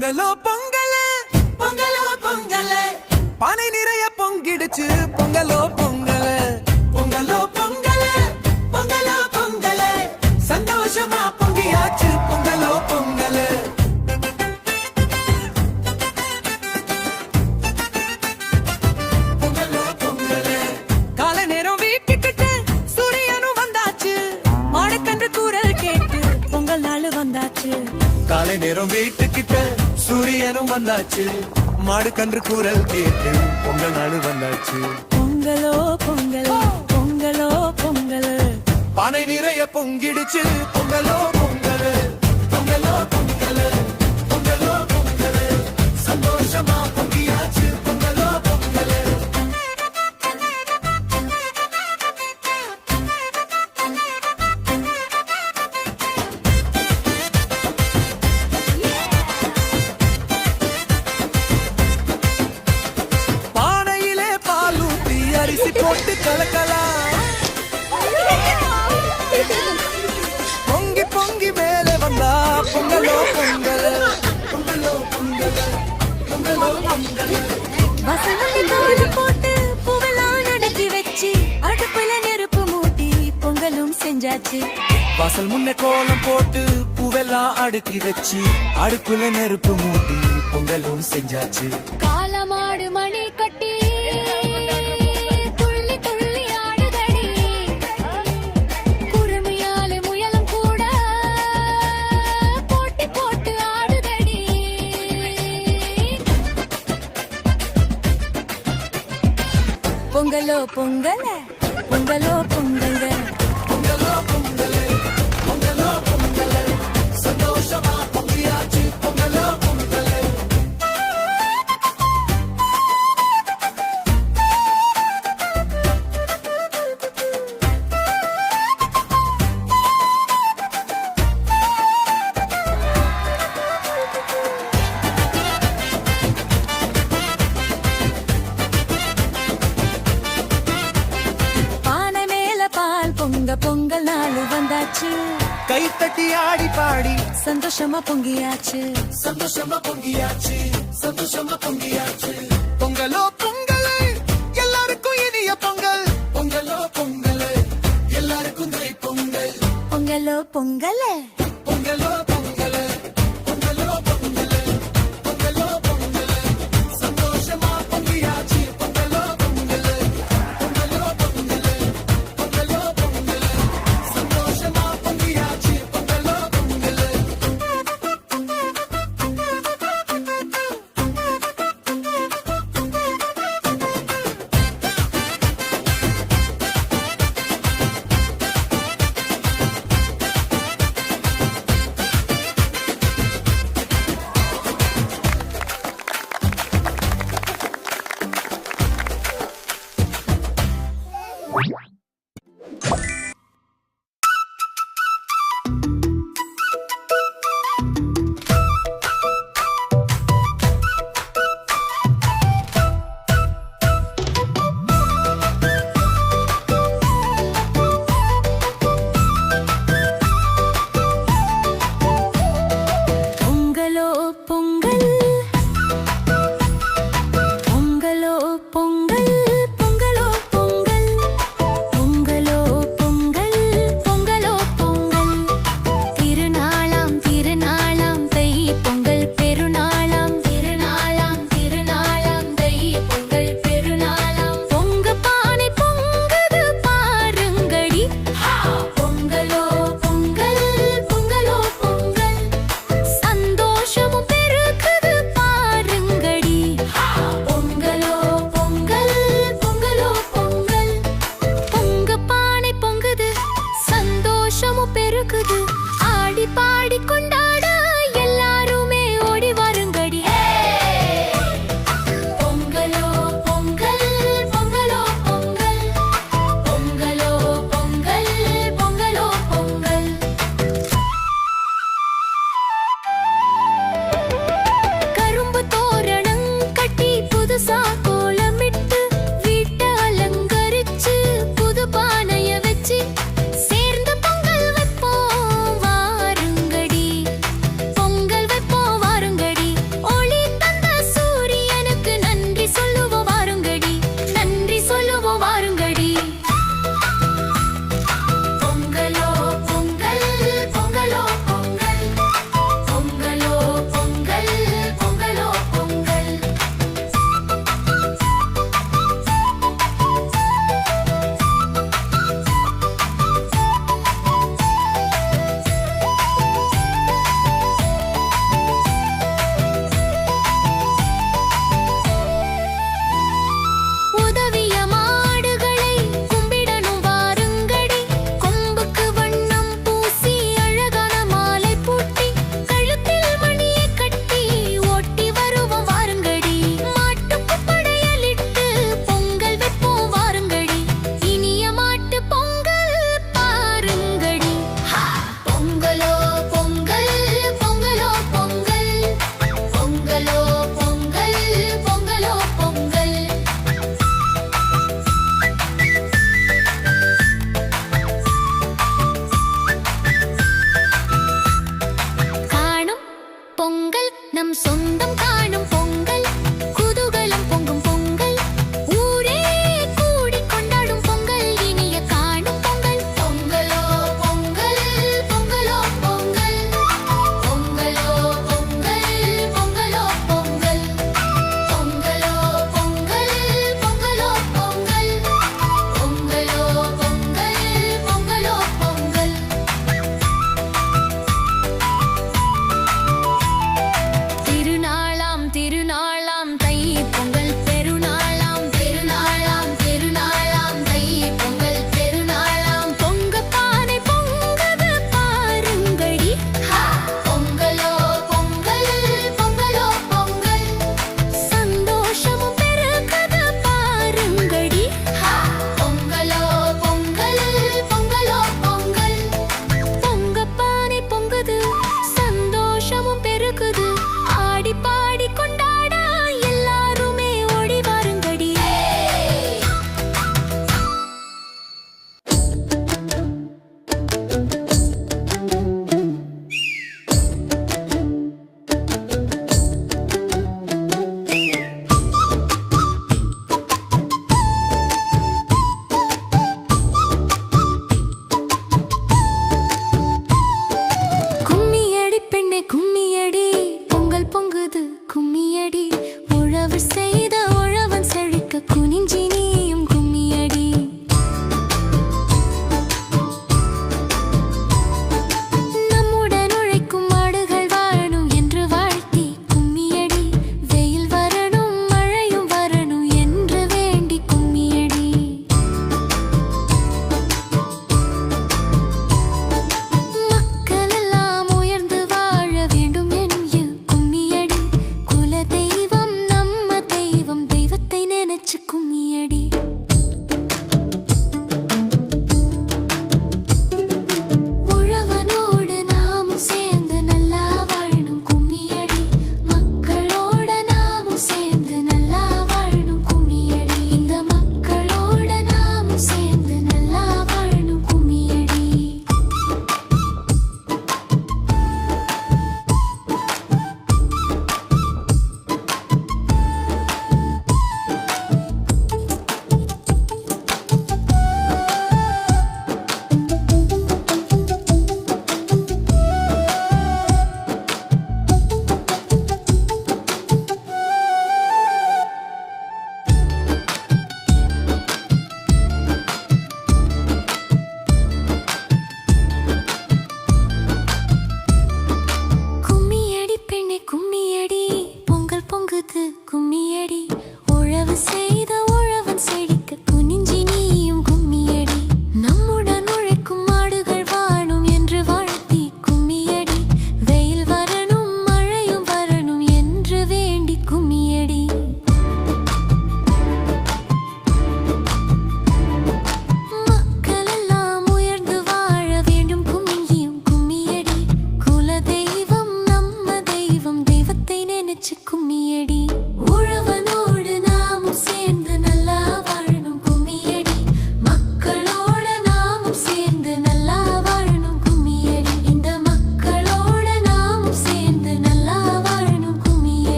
பொங்கலோ பொங்கலே பொங்கலோ பொங்கலே பானை நிறைய பொங்கிடுச்சு பொங்கலோ பொங்கலே பொங்கலோ பொங்கலே பொங்கலோ பொங்கலே சந்தோஷமா பொங்கியாச்சு பொங்கலோ பொங்கலே பொங்கலோ பொங்கலே காலை நேரம் வீட்டுக்கிட்ட சூரியனும் வந்தாச்சு மாடக்கன்று கூறல் கேட்டு பொங்கல் நாள் வந்தாச்சு காலை நேரம் வீட்டுக்கிட்ட சூரியனும் வந்தாச்சு மாடு கன்று கூறல் கேட்டு பொங்கல் நாடு வந்தாச்சு பொங்கலோ பொங்கலோ பொங்கலோ பொங்கல் பானை நிறைய பொங்கிடுச்சு பொங்கலோ பொங்கல் பொங்கலோ பொங்கல் பொங்கலோ பொங்கல் சந்தோஷமா பொங்கியாச்சு பொங்கலோ பொங்கல் அரிசி போட்டு கலக்கலா பொங்கி பொங்கி மேலே வந்தா பொங்கலோ பொங்கல் பொங்கலோ பொங்கல் பொங்கலோ பொங்கல் வசனத்தை போட்டு பூவெல்லாம் அடக்கி வச்சு அடுப்புல நெருப்பு மூட்டி பொங்கலும் செஞ்சாச்சு வாசல் முன்ன கோலம் போட்டு பூவெல்லாம் அடுக்கி வச்சு அடுப்புல நெருப்பு மூட்டி பொங்கலும் செஞ்சாச்சு காலமாடு மணி கட்டி பொங்கலோ பொங்கல பொங்கலோ பொங்கல் பொங்கலோ பொங்கல் பொங்கலோ பொங்கல் சந்தோஷமா பொங்கியாச்சு பொங்கலோ பொங்கல் பொங்கல் நாள் வந்தாச்சு கை தட்டி ஆடி பாடி சந்தோஷமா பொங்கியாச்சு சந்தோஷமா பொங்கியாச்சு சந்தோஷமா பொங்கியாச்சு பொங்கலோ பொங்கல் எல்லாருக்கும் இனிய பொங்கல் பொங்கலோ பொங்கல் எல்லாருக்கும் தை பொங்கல் பொங்கலோ பொங்கல் பொங்கலோ பொங்கல் பொங்கலோ பொங்கல் பொங்கலோ பொங்கல் சந்தோஷமா பொங்கியாச்சு பொங்கலோ பொங்கல் பொங்கலோ பொங்கல் பொங்கலோ பொங்கல் சந்தோஷமா பொங்கியாச்சு பொங்கலோ பொங்கல்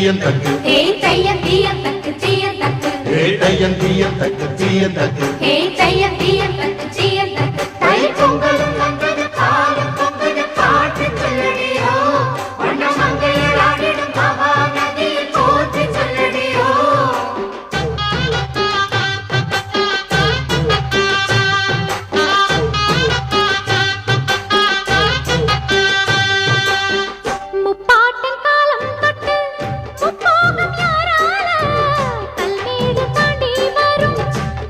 தீயன் தக்கு ஏய் தையம் தீயம் தக்கு தீயம் தக்கு தையன் தீயன் தக்கு தீயன் தக்கு ஏய் தையம் தீயம் தக்கு தீயம் தக்கு தை பொங்கலும் வந்தது காலம் பொங்கது பாட்டு சொல்லடியோ வண்ண மங்கையர் ஆடிடும் மகா நதியில் போற்றி சொல்லடியோ முப்பாட்டின் காலம் தொட்டு முப்போகம் யாரால கல்மேடு தாண்டி வரும்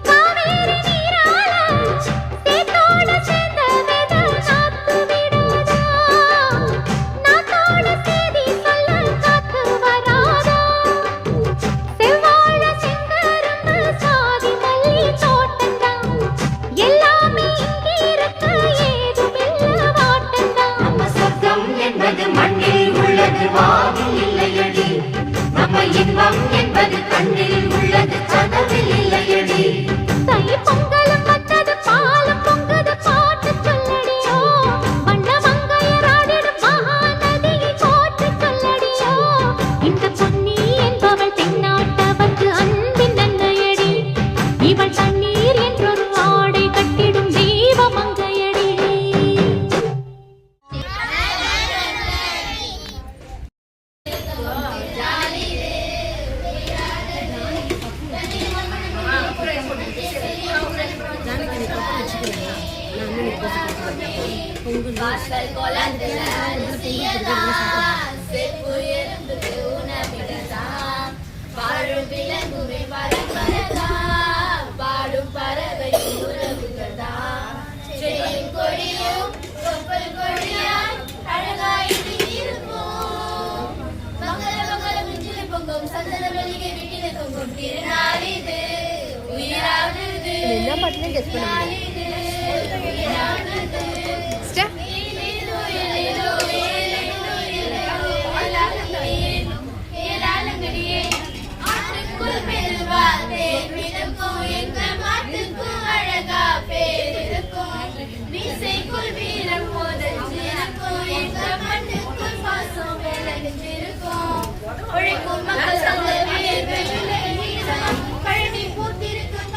காவேரி நீரால சேத்தோட சேர்ந்த வித நாத்து விடாதா நாத்தோட சேதி சொல்ல காத்து வராதா செவ்வாழ செங்கரும்பு சாதி மல்லி தோட்டந்தான் எல்லாமே இங்கிருக்கு ஏதுமில்ல வாட்டந்தான் நம்ம சொர்க்கம் என்பது மண்ணில் உள்ளது வாவில் இல்லையடி நம்ம இன்பம் என்பது கண்ணில் உள்ளது கனவில் இல்லையடி தை பொங்கலும் வந்தது பாலும் பொங்குது பாட்டு சொல்லடியோ வண்ண மங்கையர் ஆடிடும் மகா நதியை போற்றி சொல்லடியோ இந்த பொன்னி என்பவள் தென்னாட்டவர்க்கு அன்பின் நன்மையடி இவள் தண்ணீர் என்றொரு ஆடை கட்டிடும் தெய்வ மங்கையடி எல்லா பாட்டுலையும் கெஸ் பண்ண உழைக்கும் மக்கள் சங்க கழனி பூத்திருக்கும்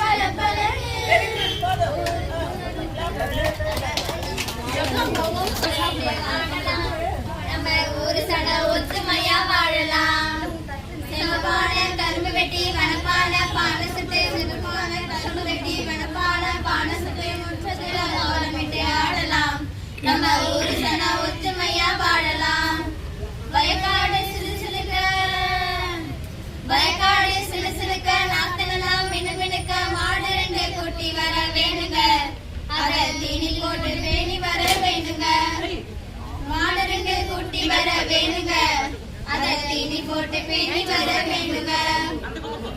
நம்ம ஒரு சட ஒத்துமையா வாழலாம் செமப்பான கரும்பு வெட்டி வனப்பான பானை சுட்டு செமப்பான கரும்பு வெட்டி வனப்பான பானை சுட்டு முற்றத்தில் ஓலமிட்டு ஆடலாம் நம்ம ஒரு சட ஒத்துமையா வாழலாம் வயக்காடு சிலுசிலுக்க நாத்தனெல்லாம் மினுமினுக்க மாடு ரெண்டு கூட்டி வர வேணுங்க அத தீனி போட்டு வேணி வர வேணுங்க மாடு ரெண்டு கூட்டி வர வேணுங்க அத தீனி போட்டு பேணி வர வேணுங்க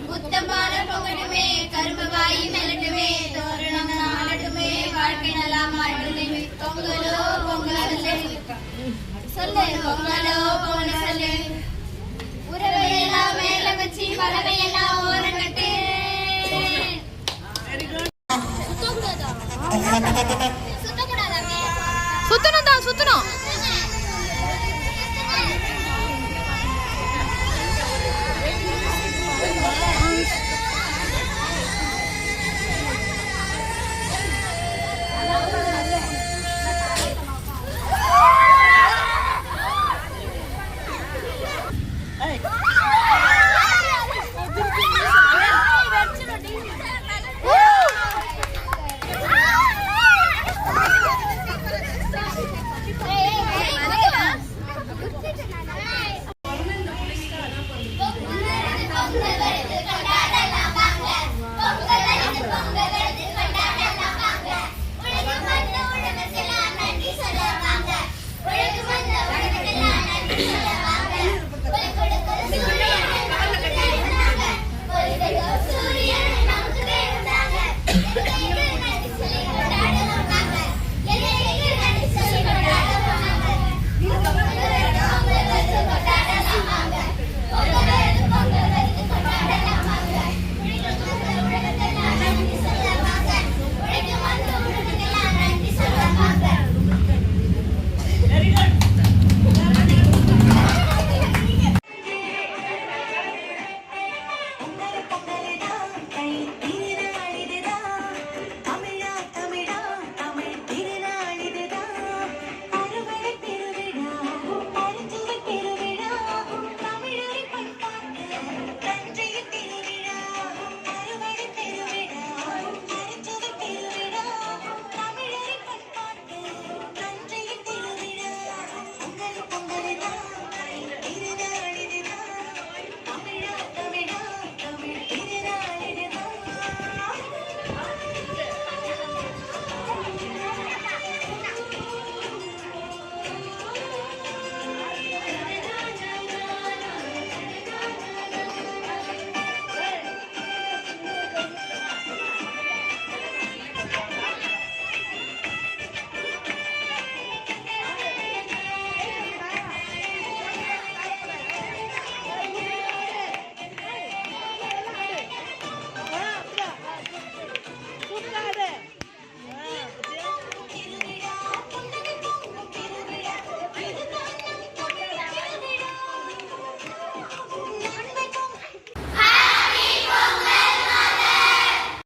புத்தமான பொங்கட்டுமே கரும்பு வாயி மெல்லட்டுமே தோரணம் நாடட்டுமே வாழ்க்கை நல்லா மாட்டுமே பொங்கலோ பொங்கல் சொல்லு பொங்கலோ பொங்கல் சொல்லு உறவையெல்லாம் மேல வச்சு பறவையெல்லாம் ஓரங்கட்டு சுத்தணும் தான் சுத்தணும்